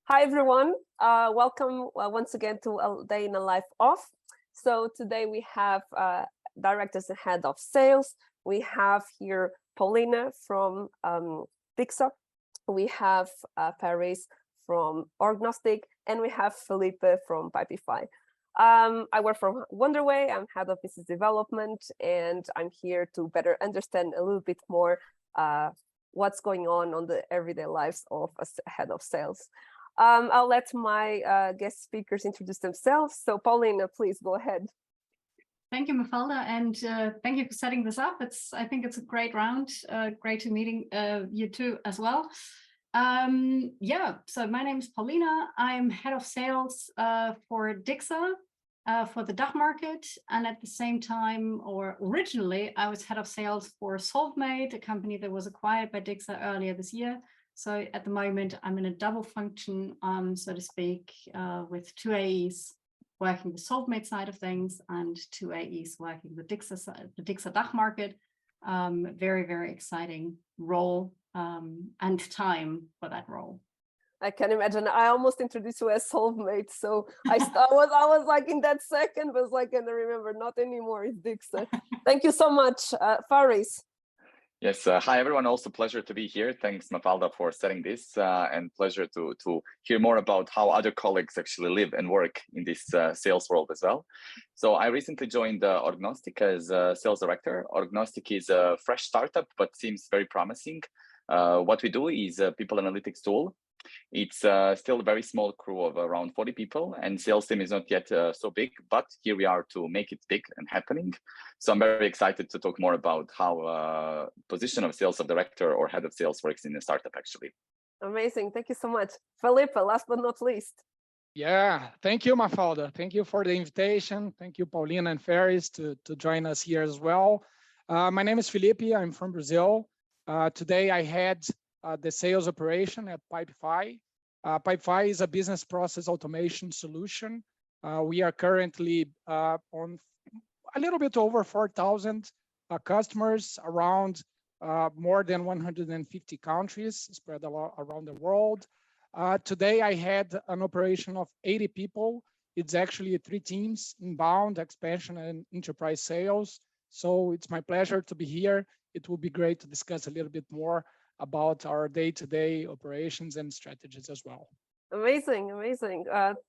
Hi, everyone. Welcome once again to A Day in a Life Off. So today we have directors and head of sales. We have here Paulina from Dixa. We have Paris from Orgnostic, and we have Felipe from Pipefy. I work for Wonderway. I'm head of business development, and I'm here to better understand a little bit more what's going on the everyday lives of a head of sales. I'll let my guest speakers introduce themselves. So Paulina, please go ahead. Thank you, Mafalda, and thank you for setting this up. I think it's a great round. Great to meeting you two as well. So my name is Paulina. I'm head of sales for Dixa for the DACH market, and at the same time, or originally, I was head of sales for Solvmate, a company that was acquired by Dixa earlier this year. So at the moment, I'm in a double function, so to speak, with two AEs working the Solvmate side of things and two AEs working the Dixa DACH market. Very, very exciting role and time for that role. I can imagine. I almost introduced you as Solvmate, so I was like in that second, was like, and I remember not anymore. It's Dixa. Thank you so much, Faris. Yes, hi everyone. Also pleasure to be here. Thanks, Mafalda, for setting this, and pleasure to hear more about how other colleagues actually live and work in this sales world as well. So I recently joined Orgnostic as sales director. Orgnostic is a fresh startup, but seems very promising. What we do is a people analytics tool. It's still a very small crew of around 40 people, and sales team is not yet so big, but here we are to make it big and happening. So I'm very excited to talk more about how position of sales of director or head of sales works in a startup actually. Amazing. Thank you so much. Felipe, last but not least. Yeah, thank you, Mafalda. Thank you for the invitation. Thank you, Paulina and Faris, to join us here as well. My name is Felipe. I'm from Brazil. Today I had the sales operation at Pipefy. Pipefy is a business process automation solution. We are currently on a little bit over 4,000 customers around more than 150 countries spread around the world. Today I had an operation of 80 people. It's actually 3 teams: inbound, expansion, and enterprise sales. So it's my pleasure to be here. It will be great to discuss a little bit more about our day-to-day operations and strategies as well. Amazing, amazing.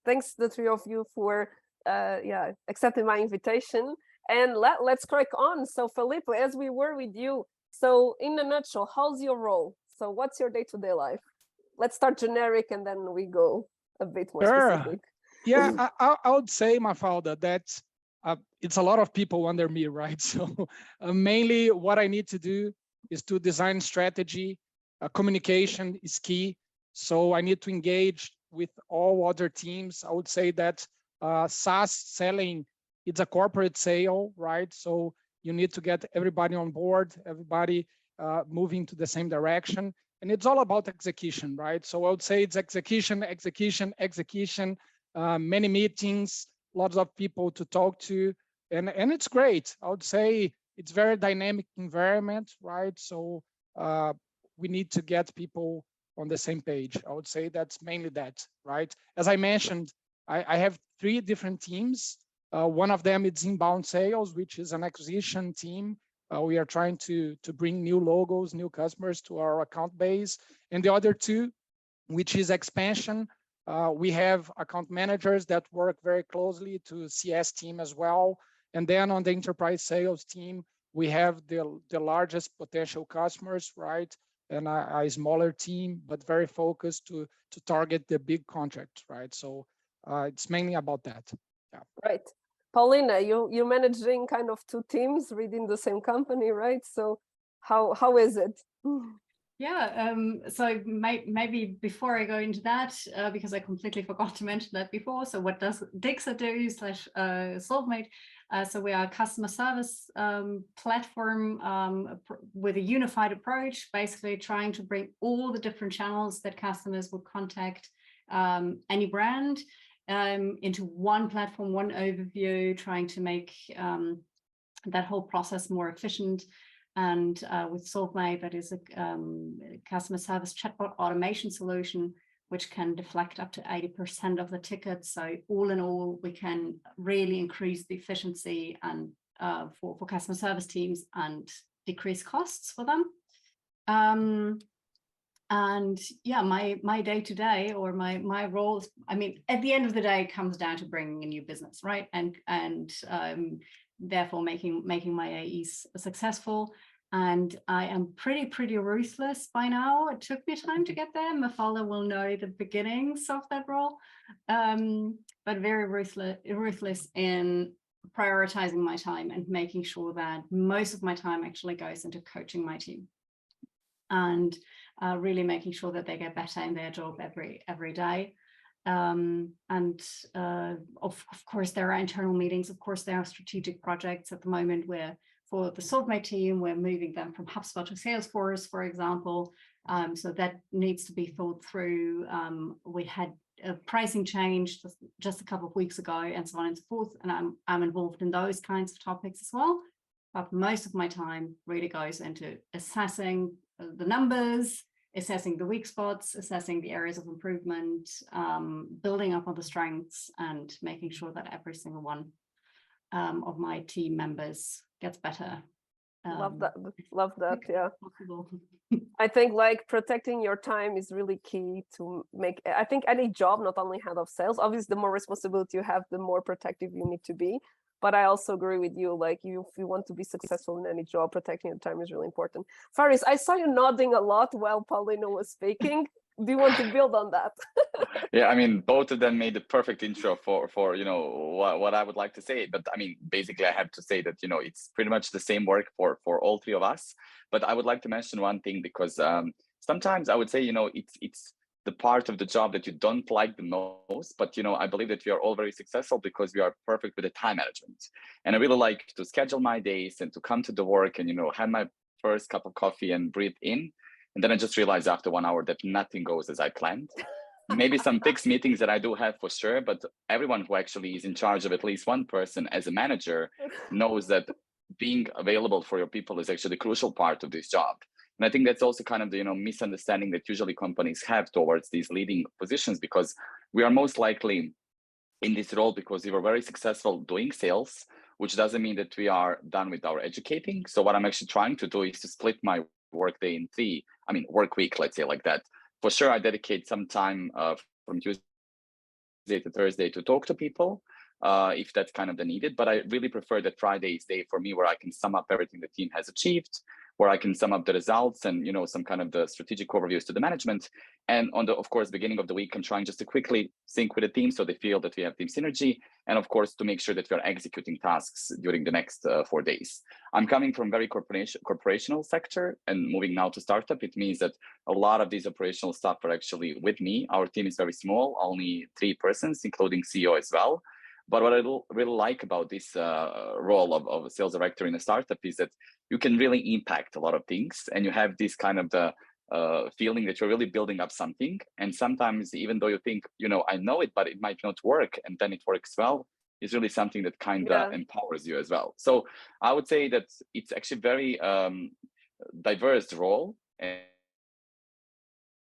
Thanks the three of you for accepting my invitation. And let's crack on. So Felipe, as we were with you, so in a nutshell, how's your role? So what's your day-to-day life? Let's start generic and then we go a bit more specific. Yeah, I would say, Mafalda, that it's a lot of people under me, right? So mainly what I need to do is to design strategy. Communication is key. So I need to engage with all other teams. I would say that SaaS selling, it's a corporate sale, right? So you need to get everybody on board, everybody moving to the same direction. And it's all about execution, right? So I would say it's execution, execution, execution, many meetings, lots of people to talk to. And it's great. I would say it's very dynamic environment, right? So we need to get people on the same page. I would say that's mainly that, right? As I mentioned, I have 3 different teams. One of them is inbound sales, which is an acquisition team. We are trying to bring new logos, new customers to our account base. And the other 2, which is expansion. We have account managers that work very closely to CS team as well. And then on the enterprise sales team, we have the largest potential customers, right? And a smaller team, but very focused to target the big contracts, right? So it's mainly about that. Yeah. Right. Paulina, you're managing kind of 2 teams within the same company, right? So how is it? Yeah, so maybe before I go into that, because I completely forgot to mention that before. So what does Dixa do / Solvmate? So we are a customer service platform with a unified approach, basically trying to bring all the different channels that customers would contact any brand into one platform, one overview, trying to make that whole process more efficient. And with Solvmate, that is a customer service chatbot automation solution which can deflect up to 80% of the tickets. So all in all, we can really increase the efficiency and for customer service teams and decrease costs for them. And yeah, my day to day or my roles, I mean, at the end of the day, it comes down to bringing a new business, right? And therefore making my AEs successful. And I am pretty ruthless by now. It took me time to get there. Mafalda will know the beginnings of that role, but very ruthless in prioritizing my time and making sure that most of my time actually goes into coaching my team and really making sure that they get better in their job every day. Of course, there are internal meetings. Of course, there are strategic projects at the moment where for the SolveMate team, we're moving them from HubSpot to Salesforce, for example. So that needs to be thought through. We had a pricing change just a couple of weeks ago and so on and so forth. And I'm involved in those kinds of topics as well. But most of my time really goes into assessing the numbers, assessing the weak spots, assessing the areas of improvement, building up on the strengths, and making sure that every single one of my team members gets better. Love that. Yeah. Possible. I think like protecting your time is really key to make, I think any job, not only head of sales, obviously the more responsibility you have, the more protective you need to be. But I also agree with you, like if you want to be successful in any job, protecting your time is really important. Faris, I saw you nodding a lot while Paulina was speaking. Do you want to build on that? Yeah, I mean, both of them made the perfect intro for you know what I would like to say. But I mean, basically, I have to say that it's pretty much the same work for all three of us. But I would like to mention one thing because sometimes I would say it's the part of the job that you don't like the most. But I believe that we are all very successful because we are perfect with the time management. And I really like to schedule my days and to come to the work and have my first cup of coffee and breathe in. And then I just realized after 1 hour that nothing goes as I planned. Maybe some fixed meetings that I do have for sure, but everyone who actually is in charge of at least one person as a manager knows that being available for your people is actually a crucial part of this job. And I think that's also kind of the misunderstanding that usually companies have towards these leading positions, because we are most likely in this role because we were very successful doing sales, which doesn't mean that we are done with our educating. So what I'm actually trying to do is to split my workday in three, work week, let's say like that. For sure, I dedicate some time from Tuesday to Thursday to talk to people, if that's kind of the needed. But I really prefer that Friday is day for me where I can sum up everything the team has achieved, where I can sum up the results and some kind of the strategic overviews to the management. And on the, of course, beginning of the week, I'm trying just to quickly sync with the team so they feel that we have team synergy, and of course to make sure that we are executing tasks during the next 4 days. I'm coming from very corporational sector and moving now to startup. It means that a lot of these operational stuff are actually with me. Our team is very small, only 3 persons, including CEO as well. But what I really like about this role of a sales director in a startup is that you can really impact a lot of things, and you have this kind of the feeling that you're really building up something. And sometimes, even though you think, I know it, but it might not work, and then it works well, is really something that kind of empowers you as well. So I would say that it's actually very diverse role, and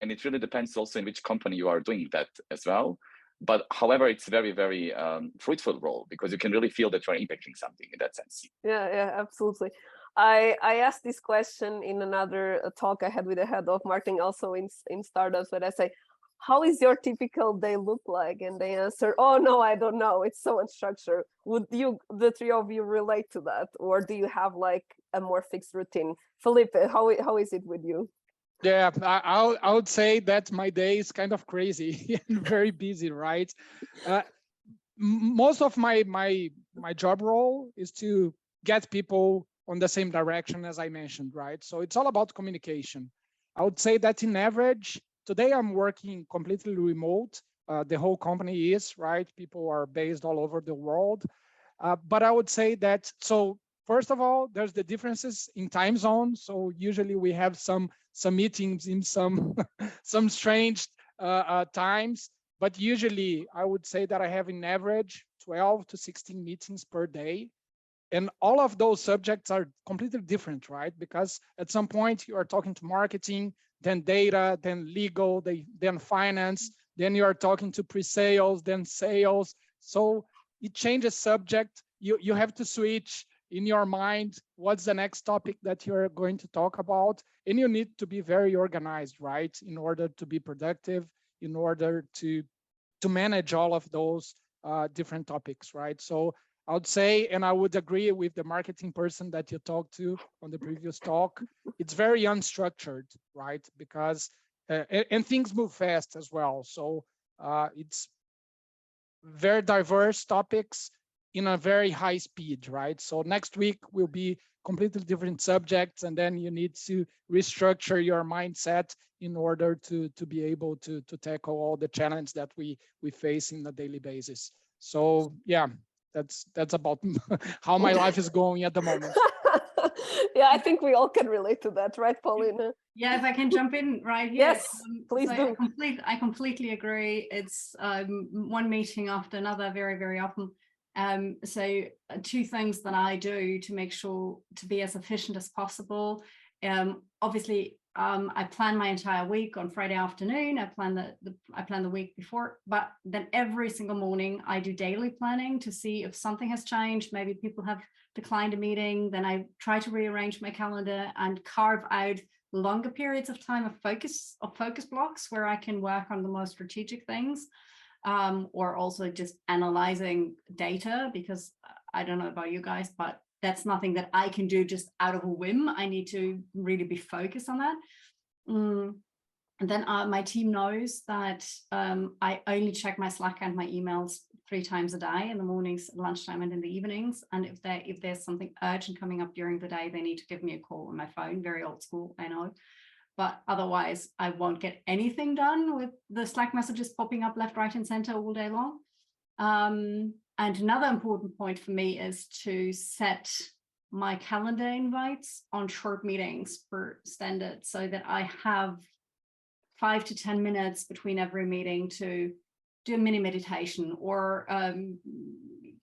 it really depends also in which company you are doing that as well. But however, it's very, very fruitful role because you can really feel that you're impacting something in that sense. Yeah, absolutely. I asked this question in another talk I had with the head of marketing also in startups, but I say, how is your typical day look like? And they answer, oh no, I don't know. It's so unstructured. Would the three of you relate to that? Or do you have like a more fixed routine? Felipe, how is it with you? Yeah, I would say that my day is kind of crazy and very busy, right? Most of my job role is to get people on the same direction as I mentioned, right? So it's all about communication. I would say that in average, today I'm working completely remote. The whole company is, right? People are based all over the world. But I would say that, so first of all, there's the differences in time zones. So usually we have some meetings in some some strange times, but usually I would say that I have in average 12 to 16 meetings per day. And all of those subjects are completely different, right? Because at some point you are talking to marketing, then data, then legal, then finance, then you are talking to pre-sales, then sales. So it changes subject. You have to switch in your mind what's the next topic that you're going to talk about. And you need to be very organized, right? In order to be productive, in order to manage all of those different topics, right? So I would say, and I would agree with the marketing person that you talked to on the previous talk, it's very unstructured, right? Because, and things move fast as well. So it's very diverse topics in a very high speed, right? So next week will be completely different subjects, and then you need to restructure your mindset in order to be able to tackle all the challenges that we face in a daily basis. So yeah, that's about how my life is going at the moment. Yeah, I think we all can relate to that, right, Paulina? Yeah, if I can jump in right here. Yes, please so do. I completely agree. It's one meeting after another very, very often. So two things that I do to make sure to be as efficient as possible. Obviously, I plan my entire week on Friday afternoon. I plan the week before, but then every single morning I do daily planning to see if something has changed. Maybe people have declined a meeting. Then I try to rearrange my calendar and carve out longer periods of time of focus blocks where I can work on the most strategic things, or also just analyzing data, because I don't know about you guys, but that's nothing that I can do just out of a whim. I need to really be focused on that. And then my team knows that I only check my Slack and my emails 3 times a day, in the mornings, lunchtime, and in the evenings. And if there's something urgent coming up during the day, they need to give me a call on my phone. Very old school, I know. But otherwise, I won't get anything done with the Slack messages popping up left, right, and center all day long. And another important point for me is to set my calendar invites on short meetings per standard, so that I have 5 to 10 minutes between every meeting to do a mini meditation, or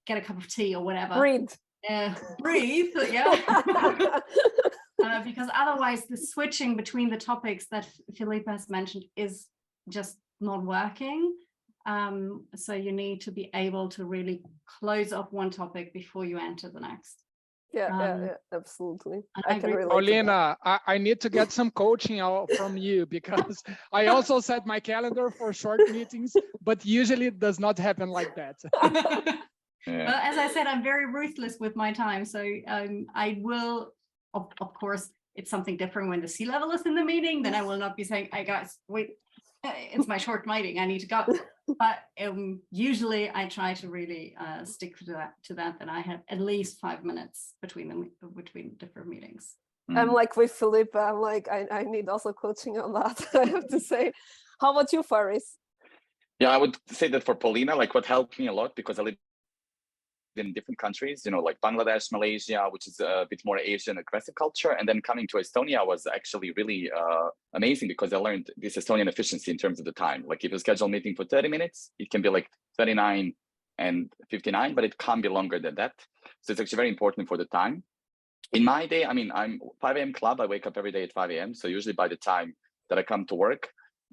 get a cup of tea or whatever. Breathe. Breathe, yeah. Because otherwise the switching between the topics that Philippe has mentioned is just not working. So you need to be able to really close off one topic before you enter the next. Yeah, absolutely. I can agree. relate to that. Paulina, I need to get some coaching out from you, because I also set my calendar for short meetings, but usually it does not happen like that. Yeah. Well, as I said, I'm very ruthless with my time. So I will, of course, it's something different when the C-level is in the meeting. Then I will not be saying, hey guys, wait, it's my short meeting, I need to go. But usually I try to really stick to that, that I have at least 5 minutes between different meetings. I'm like with Philippe, I'm like, I need also coaching on that, I have to say. How about you, Faris? Yeah, I would say that for Paulina, like what helped me a lot, because I live in different countries, you know, like Bangladesh, Malaysia, which is a bit more Asian aggressive culture. And then coming to Estonia was actually really amazing, because I learned this Estonian efficiency in terms of the time. Like if you schedule a meeting for 30 minutes, it can be like 39 and 59, but it can't be longer than that. So it's actually very important for the time. In my day, I mean, I'm 5 a.m. club. I wake up every day at 5 a.m. So usually by the time that I come to work,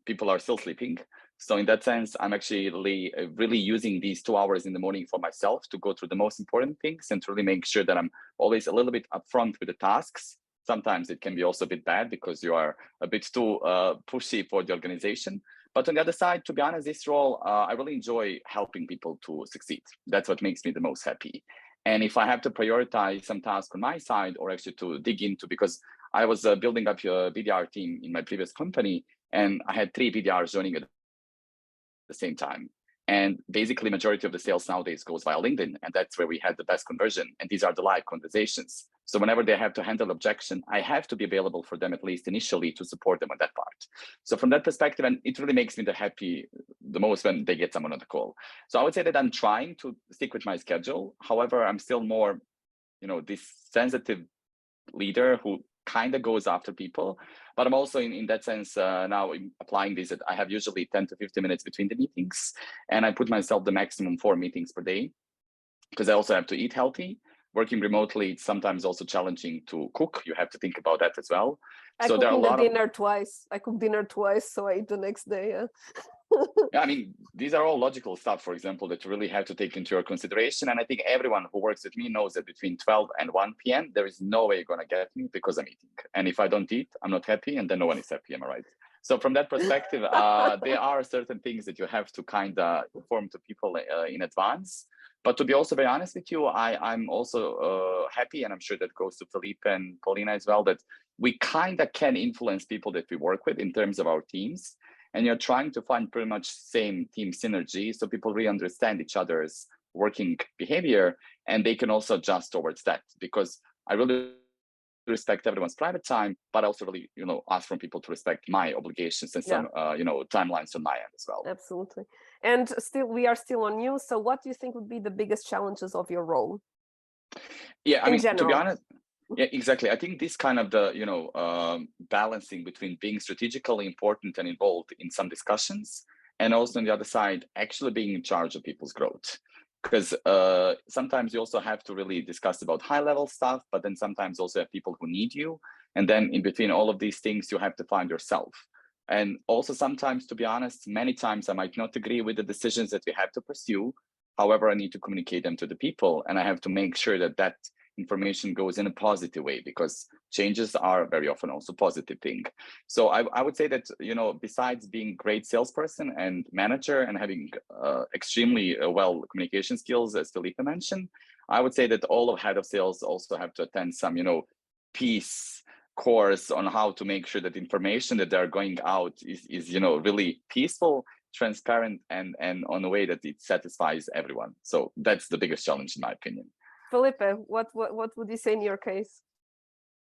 people are still sleeping. So in that sense, I'm actually really using these 2 hours in the morning for myself to go through the most important things and to really make sure that I'm always a little bit upfront with the tasks. Sometimes it can be also a bit bad because you are a bit too pushy for the organization. But on the other side, to be honest, this role, I really enjoy helping people to succeed. That's what makes me the most happy. And if I have to prioritize some tasks on my side, or actually to dig into, because I was building up a BDR team in my previous company, and I had 3 BDRs joining at the same time. And basically majority of the sales nowadays goes via LinkedIn, and that's where we had the best conversion. And these are the live conversations. So whenever they have to handle objection, I have to be available for them, at least initially, to support them on that part. So from that perspective, and it really makes me the most when they get someone on the call. So I would say that I'm trying to stick with my schedule. However, I'm still more, this sensitive leader who kind of goes after people, but I'm also in that sense now applying this, that I have usually 10 to 15 minutes between the meetings, and I put myself the maximum 4 meetings per day, because I also have to eat healthy. working remotely, it's sometimes also challenging to cook. You have to think about that as well. I So there are a cooked lot the of dinner twice. I cooked dinner twice, so I eat the next day. Yeah. Yeah, I mean, these are all logical stuff, for example, that you really have to take into your consideration. And I think everyone who works with me knows that between 12 and 1 p.m., there is no way you're going to get me because I'm eating. And if I don't eat, I'm not happy, and then no one is happy, am I right? So from that perspective, there are certain things that you have to kind of inform to people in advance. But to be also very honest with you, I'm also happy, and I'm sure that goes to Felipe and Paulina as well, that we kind of can influence people that we work with in terms of our teams. And you're trying to find pretty much same team synergy, so people really understand each other's working behavior, and they can also adjust towards that. Because I really respect everyone's private time, but also really, ask from people to respect my obligations and some, timelines on my end as well. Absolutely. And we are still on you. So what do you think would be the biggest challenges of your role? Yeah, I mean, general. to be honest, yeah, exactly. I think this kind of the, balancing between being strategically important and involved in some discussions, and also on the other side, actually being in charge of people's growth. Because sometimes you also have to really discuss about high level stuff, but then sometimes also have people who need you. And then in between all of these things, you have to find yourself. And also sometimes, to be honest, many times I might not agree with the decisions that we have to pursue. However, I need to communicate them to the people, and I have to make sure that that information goes in a positive way, because changes are very often also a positive thing. So I would say that, besides being great salesperson and manager and having extremely well communication skills, as Felipe mentioned, I would say that all of head of sales also have to attend some, peace course on how to make sure that information that they're going out is really peaceful, transparent, and on a way that it satisfies everyone. So that's the biggest challenge in my opinion. Felipe, what would you say in your case?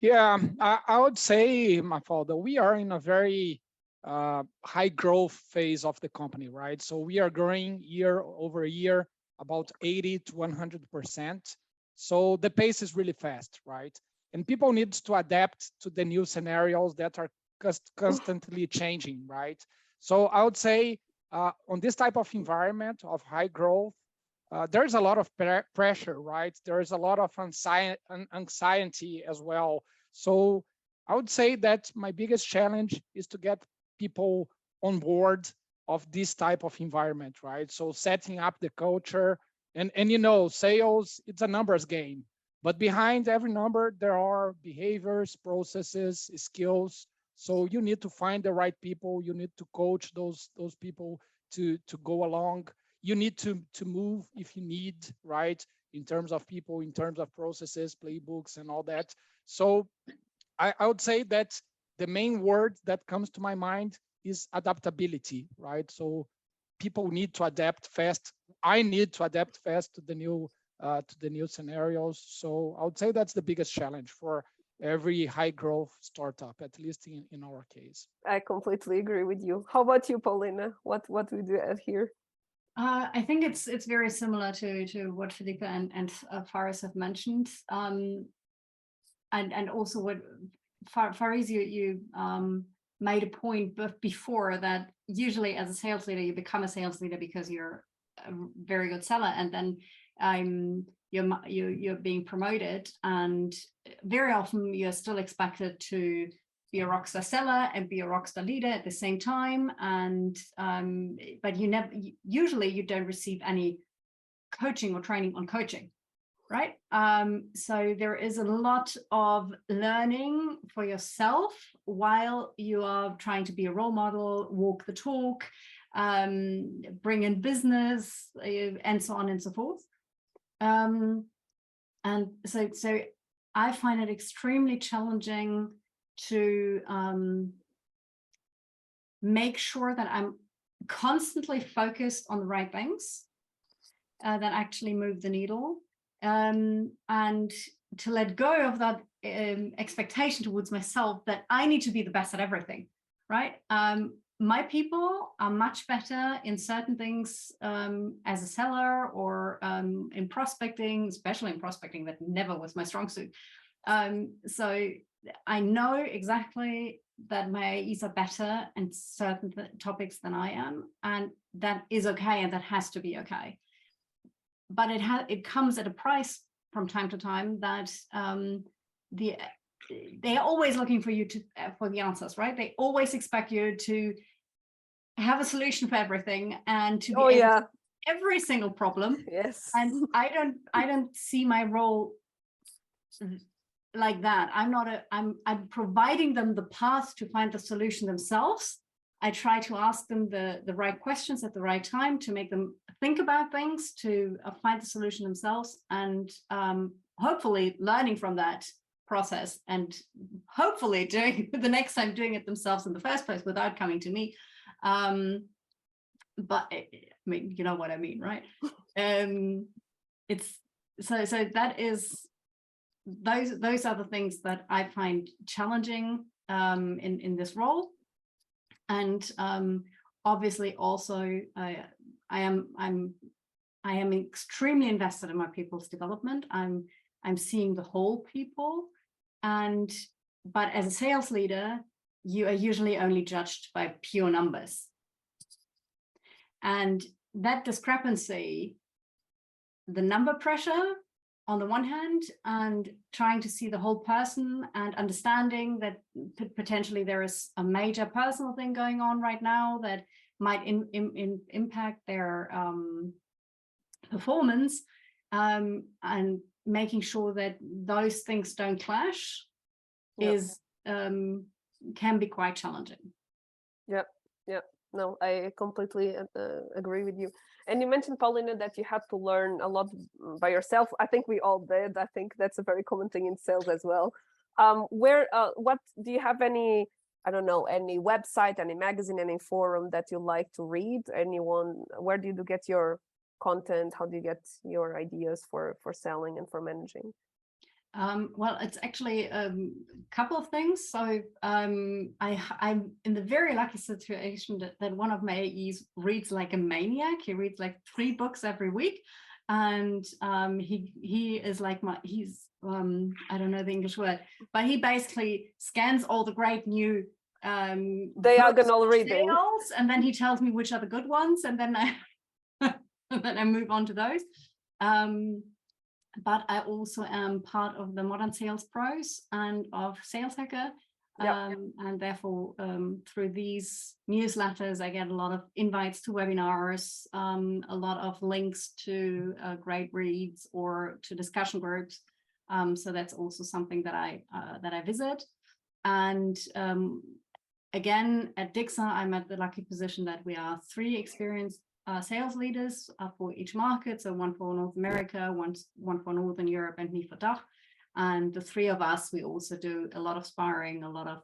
Yeah, I would say, Mafalda, we are in a very high growth phase of the company, right? So we are growing year over year about 80 to 100%. So the pace is really fast, right? And people need to adapt to the new scenarios that are constantly changing, right? So I would say on this type of environment of high growth, there's a lot of pressure, right? There's a lot of anxiety as well. So I would say that my biggest challenge is to get people on board of this type of environment, right? So setting up the culture, and sales, it's a numbers game, but behind every number, there are behaviors, processes, skills. So you need to find the right people. You need to coach those people to go along. You need to move if you need, right? In terms of people, in terms of processes, playbooks, and all that. So I would say that the main word that comes to my mind is adaptability, right? So people need to adapt fast. I need to adapt fast to the new scenarios. So I would say that's the biggest challenge for every high growth startup, at least in our case. I completely agree with you. How about you, Paulina? What would you add here? I think it's very similar to what Felipe and Faris have mentioned, and also what Faris, you made a point before that usually as a sales leader you become a sales leader because you're a very good seller, and then you're being promoted, and very often you're still expected to be a rockstar seller and be a rockstar leader at the same time, and but usually you don't receive any coaching or training on coaching, right? So there is a lot of learning for yourself while you are trying to be a role model, walk the talk, bring in business, and so on and so forth. And so I find it extremely challenging to make sure that I'm constantly focused on the right things that actually move the needle, and to let go of that expectation towards myself that I need to be the best at everything, right? My people are much better in certain things as a seller or in prospecting, especially in prospecting. That never was my strong suit. So I know exactly that my AEs are better in certain topics than I am, and that is okay, and that has to be okay. But it comes at a price from time to time that they're always looking for you to for the answers, right? They always expect you to have a solution for everything and to be able yeah. to every single problem. Yes. And I don't see my role like that. I'm providing them the path to find the solution themselves. I try to ask them the right questions at the right time to make them think about things, to find the solution themselves, and hopefully learning from that process, and hopefully doing the next time doing it themselves in the first place without coming to me. But I mean, you know what I mean, right? It's so that is those are the things that I find challenging in this role. And obviously also I am extremely invested in my people's development. I'm seeing the whole people, but as a sales leader, you are usually only judged by pure numbers. And that discrepancy, the number pressure on the one hand, and trying to see the whole person and understanding that potentially there is a major personal thing going on right now that might impact their performance, and making sure that those things don't clash, Yep. Can be quite challenging. Yep. No, I completely agree with you. And you mentioned, Paulina, that you had to learn a lot by yourself. I think we all did. I think that's a very common thing in sales as well. What do you have any, I don't know, any website, any magazine, any forum that you like to read? Anyone, where do you get your content? How do you get your ideas for selling and for managing? Well, it's actually a couple of things. So I'm in the very lucky situation that one of my AEs reads like a maniac. He reads like 3 books every week. And he is like he's I don't know the English word, but he basically scans all the great new diagonal reading, and then he tells me which are the good ones, and then I move on to those. But I also am part of the Modern Sales Pros and of Sales Hacker. Yep. And therefore, through these newsletters, I get a lot of invites to webinars, a lot of links to great reads or to discussion groups. So that's also something that I visit. And again, at Dixa, I'm at the lucky position that we are 3 experienced sales leaders for each market. So 1 for North America, one for Northern Europe, and me for DACH. And the 3 of us, we also do a lot of sparring, a lot of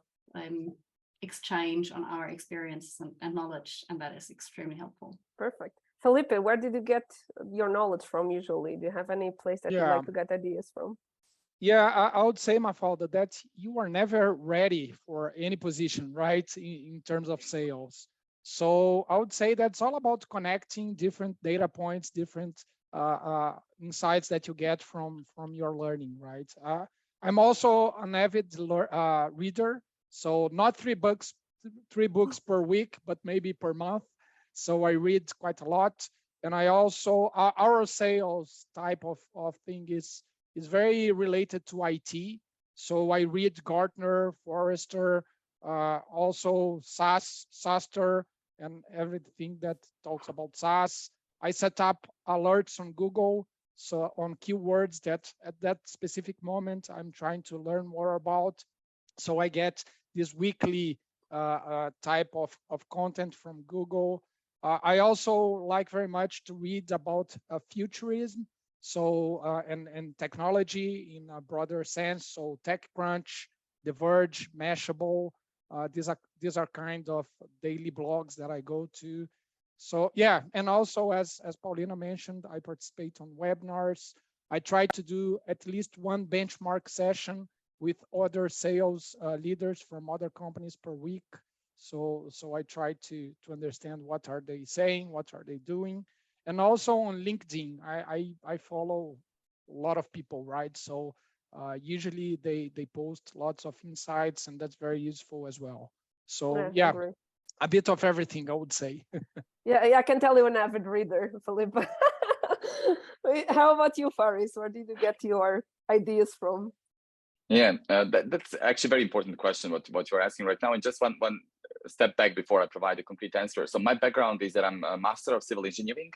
exchange on our experience and knowledge, and that is extremely helpful. Perfect. Felipe, where did you get your knowledge from usually? Do you have any place that you like to get ideas from? Yeah, I would say, Mafalda, that you are never ready for any position, right, in terms of sales. So I would say that's all about connecting different data points, different insights that you get from your learning, right? I'm also an avid reader, so not 3 books per week, but maybe per month. So I read quite a lot, and I also our sales type of thing is very related to IT. So I read Gartner, Forrester, also SaaStr, and everything that talks about SaaS. I set up alerts on Google, so on keywords that at that specific moment I'm trying to learn more about. So I get this weekly type of content from Google. I also like very much to read about futurism, so and technology in a broader sense. So TechCrunch, The Verge, Mashable. These are kind of daily blogs that I go to. So yeah, and also as Paulina mentioned, I participate on webinars. I try to do at least 1 benchmark session with other sales leaders from other companies per week. So I try to understand what are they saying, what are they doing, and also on LinkedIn, I follow a lot of people, right? So usually they post lots of insights, and that's very useful as well. So yeah, a bit of everything, I would say. Yeah, I can tell you're an avid reader, Felipe. How about you, Faris? Where did you get your ideas from? Yeah, that's actually a very important question, what you're asking right now. And just one step back before I provide a complete answer. So my background is that I'm a master of civil engineering,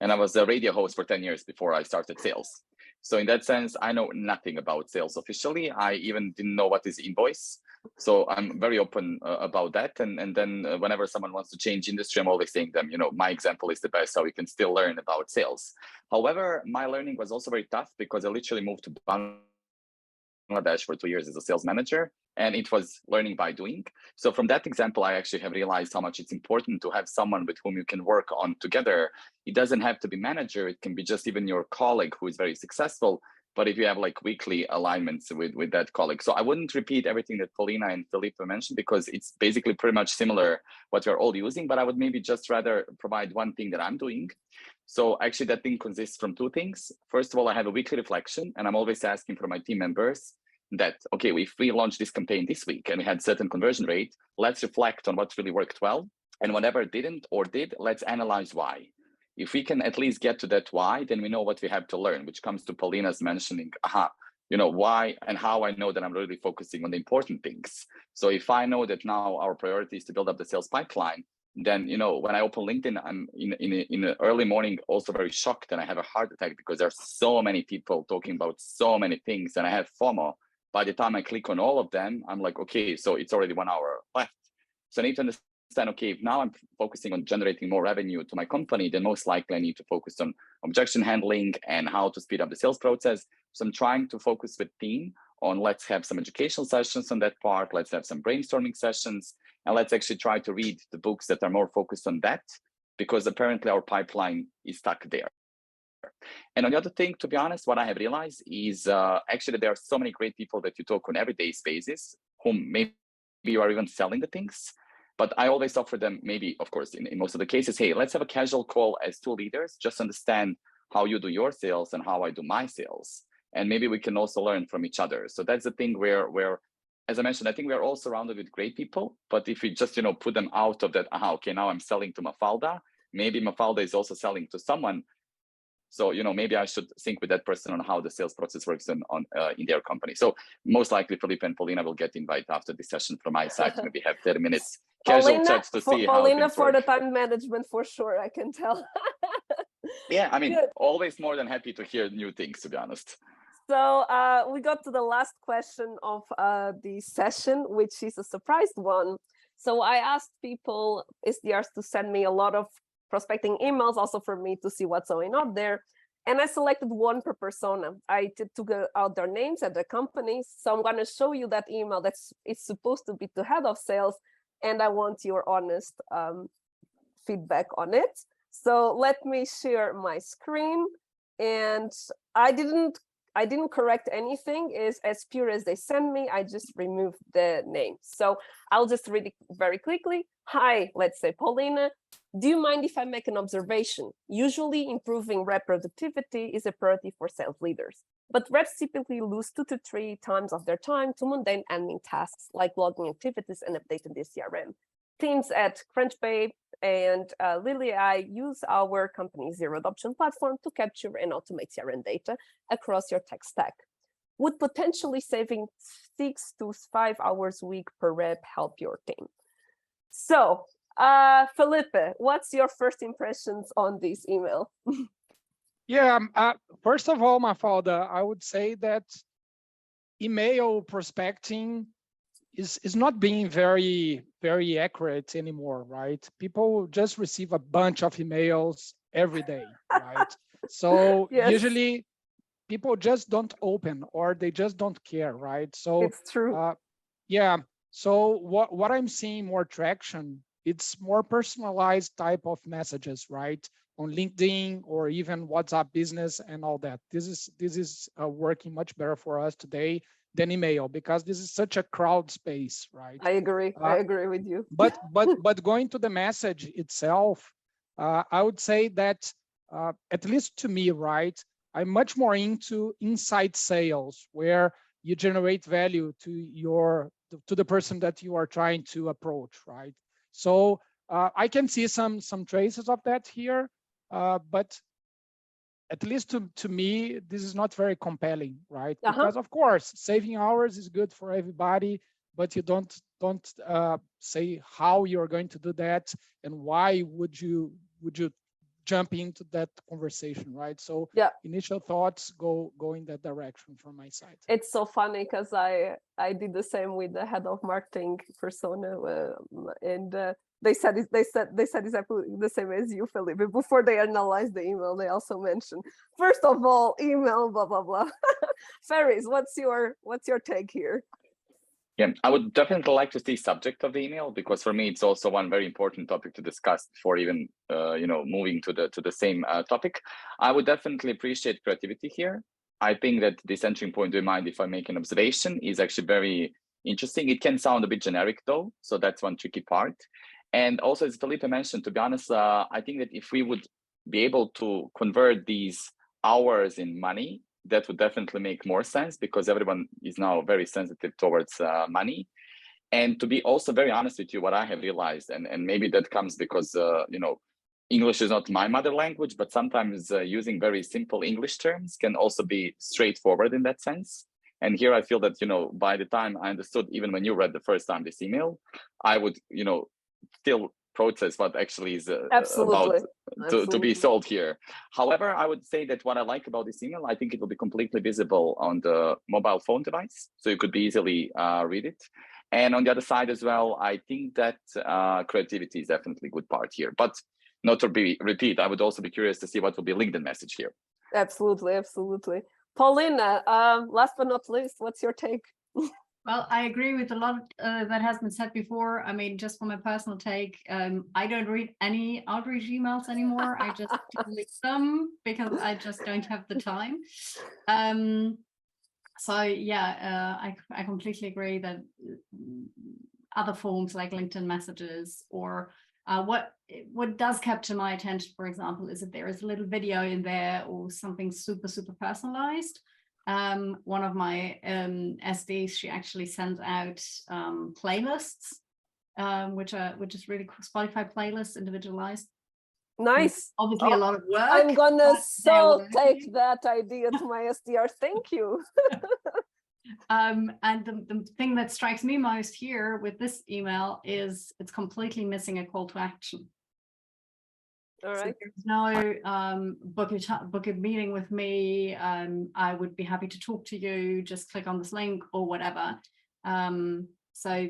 and I was a radio host for 10 years before I started sales. So in that sense, I know nothing about sales officially. I even didn't know what is invoice. So I'm very open about that. And then whenever someone wants to change industry, I'm always saying them, my example is the best, so we can still learn about sales. However, my learning was also very tough because I literally moved to Bangladesh for 2 years as a sales manager, and it was learning by doing. So from that example, I actually have realized how much it's important to have someone with whom you can work on together. It doesn't have to be manager. It can be just even your colleague who is very successful. But if you have like weekly alignments with that colleague. So I wouldn't repeat everything that Paulina and Felipe mentioned because it's basically pretty much similar what we're all using, but I would maybe just rather provide one thing that I'm doing. So actually that thing consists from two things. First of all, I have a weekly reflection, and I'm always asking for my team members that, okay, if we launch this campaign this week and we had certain conversion rate, let's reflect on what really worked well. And whatever didn't or did, let's analyze why. If we can at least get to that why, then we know what we have to learn, which comes to Paulina's mentioning, why and how I know that I'm really focusing on the important things. So if I know that now our priority is to build up the sales pipeline, then, when I open LinkedIn, I'm in the early morning also very shocked, and I have a heart attack because there's so many people talking about so many things, and I have FOMO. By the time I click on all of them, I'm like, okay, so it's already 1 hour left. So I need to understand, okay, if now I'm focusing on generating more revenue to my company, then most likely I need to focus on objection handling and how to speed up the sales process. So I'm trying to focus with team on, let's have some educational sessions on that part. Let's have some brainstorming sessions, and let's actually try to read the books that are more focused on that, because apparently our pipeline is stuck there. And on the other thing, to be honest, what I have realized is actually there are so many great people that you talk on everyday basis, whom maybe you are even selling the things. But I always offer them, maybe, of course, in most of the cases, hey, let's have a casual call as two leaders, just understand how you do your sales and how I do my sales. And maybe we can also learn from each other. So that's the thing where, as I mentioned, I think we're all surrounded with great people. But if we just, put them out of that, okay, now I'm selling to Mafalda, maybe Mafalda is also selling to someone. So, maybe I should sync with that person on how the sales process works in their company. So most likely Felipe and Paulina will get invited after this session from my side to maybe have 30 minutes casual chats to see how Paulina things for work. the time management for sure, I can tell. Yeah, I mean, Good. always more than happy to hear new things, to be honest. So we got to the last question of the session, which is a surprise one. So I asked people, SDRs, to send me a lot of prospecting emails, also for me to see what's going on there. And I selected one per persona. I took out their names and their companies. So I'm going to show you that email it's supposed to be to head of sales. And I want your honest feedback on it. So let me share my screen. And I didn't correct anything. Is as pure as they send me. I just removed the name. So I'll just read it very quickly. Hi, let's say Paulina. Do you mind if I make an observation? Usually improving rep productivity is a priority for sales leaders, but reps typically lose 2 to 3 times of their time to mundane admin tasks like logging activities and updating the CRM. Teams at Crunchbase and Lily I use our company Zero Adoption platform to capture and automate CRM data across your tech stack. Would potentially saving 6 to 5 hours a week per rep help your team? So, Felipe, what's your first impressions on this email? Yeah, first of all, Mafalda, I would say that email prospecting is not being very, very accurate anymore, right? People just receive a bunch of emails every day, right? So Yes. Usually people just don't open, or they just don't care, right? So it's true. Yeah. So what I'm seeing more traction, it's more personalized type of messages, right? On LinkedIn or even WhatsApp Business and all that. This is working much better for us today than email, because this is such a crowd space, right? I agree. I agree with you. But going to the message itself, I would say that at least to me, right, I'm much more into inside sales, where you generate value to the person that you are trying to approach, right? So I can see some traces of that here, but at least to me, this is not very compelling, right? Because of course, saving hours is good for everybody, but you don't say how you're going to do that and why would you jump into that conversation, right? So initial thoughts go in that direction from my side. It's so funny because I did the same with the head of marketing persona, and they said exactly the same as you, Felipe. Before they analyzed the email, they also mentioned, first of all, email, blah blah blah. Ferris, what's your take here? Yeah, I would definitely like to see subject of the email, because for me it's also one very important topic to discuss before even moving to the same topic. I would definitely appreciate creativity here. I think that this entering point, do you mind if I make an observation, is actually very interesting. It can sound a bit generic though, so that's one tricky part. And also, as Felipe mentioned, to be honest, I think that if we would be able to convert these hours in money, that would definitely make more sense, because everyone is now very sensitive towards money. And to be also very honest with you, what I have realized, and maybe that comes because English is not my mother language, but sometimes using very simple English terms can also be straightforward in that sense. And here I feel that, by the time I understood, even when you read the first time this email, I would, still process what actually is about to be sold here. However, I would say that what I like about this email, I think it will be completely visible on the mobile phone device, so you could be easily read it. And on the other side as well, I think that creativity is definitely a good part here. But not to repeat, I would also be curious to see what will be LinkedIn message here. Absolutely. Paulina, last but not least, what's your take? Well, I agree with a lot that has been said before. I mean, just for my personal take, I don't read any outreach emails anymore. I just delete them because I just don't have the time. So yeah, I completely agree that other forms like LinkedIn messages or what does capture my attention, for example, is if there is a little video in there or something super personalized. One of my SDs, she actually sends out playlists, which is really cool. Spotify playlists, individualized. Nice. Obviously, a lot of work. I'm gonna take that idea to my SDR. Thank you. And the thing that strikes me most here with this email is it's completely missing a call to action. All right. So there's no book a meeting with me. I would be happy to talk to you. Just click on this link or whatever. So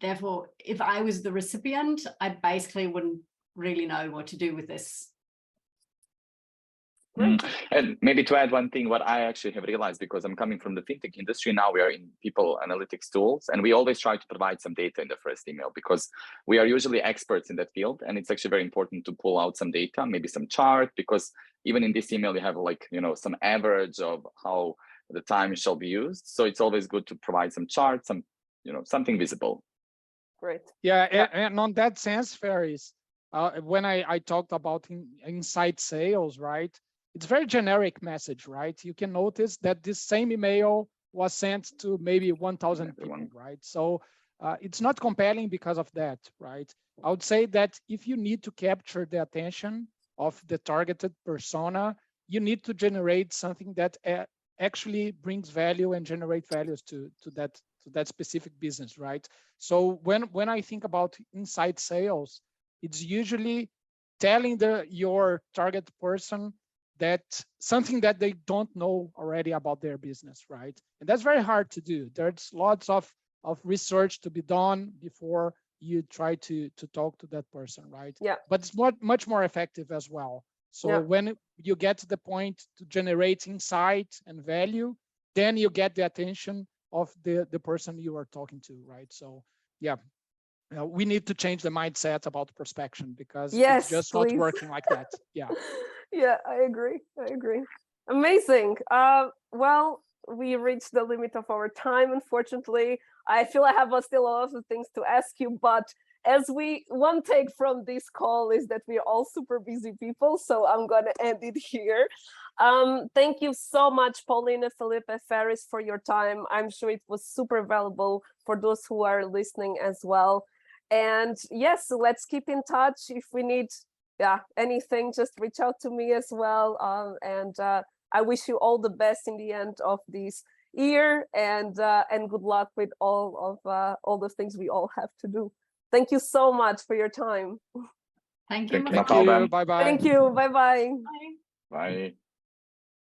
therefore, if I was the recipient, I basically wouldn't really know what to do with this. And maybe to add one thing, what I actually have realized, because I'm coming from the fintech industry, now we are in people analytics tools, and we always try to provide some data in the first email because we are usually experts in that field. And it's actually very important to pull out some data, maybe some chart, because even in this email, you have some average of how the time shall be used. So it's always good to provide some charts, something visible. Great. Yeah. And on that sense, Ferris, when I talked about inside sales, right? It's very generic message, right? You can notice that this same email was sent to maybe 1,000 people, right? So it's not compelling because of that, right? I would say that if you need to capture the attention of the targeted persona, you need to generate something that actually brings value and generate values to that specific business, right? So when I think about inside sales, it's usually telling your target person that something that they don't know already about their business, right? And that's very hard to do. There's lots of research to be done before you try to talk to that person, right? Yeah. But it's much more effective as well. So when you get to the point to generate insight and value, then you get the attention of the person you are talking to, right? So yeah. We need to change the mindset about prospection because it's just not working like that. Yeah. Yeah, I agree. Amazing. Well, we reached the limit of our time, unfortunately. I feel I have still a lot of things to ask you, but one take from this call is that we're all super busy people, so I'm gonna end it here. Thank you so much, Paulina, Felipe, Ferris, for your time. I'm sure it was super valuable for those who are listening as well. And yes, let's keep in touch. If we need yeah, anything, just reach out to me as well. And I wish you all the best in the end of this year, and good luck with all the things we all have to do. Thank you so much for your time. Thank you, Thank you, Mafalda. Mafalda. Bye bye. Thank you. Bye bye. Bye. Bye.